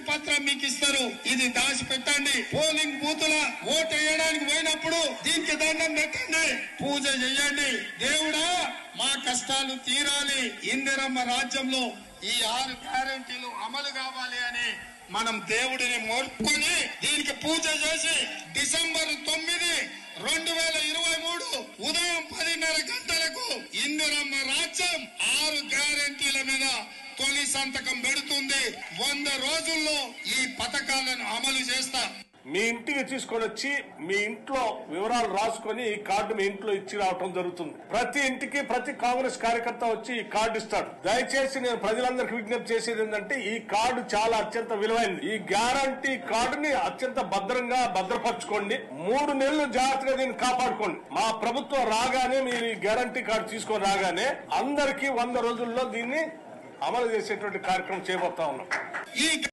పత్రం మీకు ఇస్తారు, ఇది దాచి పెట్టండి. పోలింగ్ బూతుల ఓటు వేయడానికి పోయినప్పుడు దీనికి దండం పెట్టండి, పూజ చేయండి. దేవుడా మా కష్టాలు తీరాలి, ఇందిరమ్మ రాజ్యంలో ఈ 6 గ్యారెంటీలు అమలు కావాలి అని మనం దేవుడిని మొక్కుని దీనికి పూజ చేసి డిసెంబర్ 9, 2023 ఉదయం 10:30 గంటలకు ఇందిరమ్మ రాజ్యం 6 గ్యారెంటీల మీద తొలి సంతకం పెడుతుంది. 100 రోజుల్లో ఈ పథకాలను అమలు చేస్తా. మీ ఇంటికి తీసుకొని వచ్చి మీ ఇంట్లో వివరాలు రాసుకొని ఈ కార్డు మీ ఇంట్లో ఇచ్చి రావటం జరుగుతుంది. ప్రతి ఇంటికి ప్రతి కాంగ్రెస్ కార్యకర్త వచ్చి ఈ కార్డు ఇస్తాడు. దయచేసి నేను ప్రజలందరికీ విజ్ఞప్తి చేసేది ఏంటంటే ఈ కార్డు చాలా అత్యంత విలువైనది. ఈ గ్యారంటీ కార్డుని అత్యంత భద్రంగా భద్రపరచుకోండి. 3 నెలలు జాగ్రత్తగా దీన్ని కాపాడుకోండి. మా ప్రభుత్వం రాగానే మీరు ఈ గ్యారంటీ కార్డు తీసుకొని రాగానే అందరికీ 100 రోజుల్లో దీన్ని అమలు చేసేటువంటి కార్యక్రమం చేయబోతా ఉన్నాం.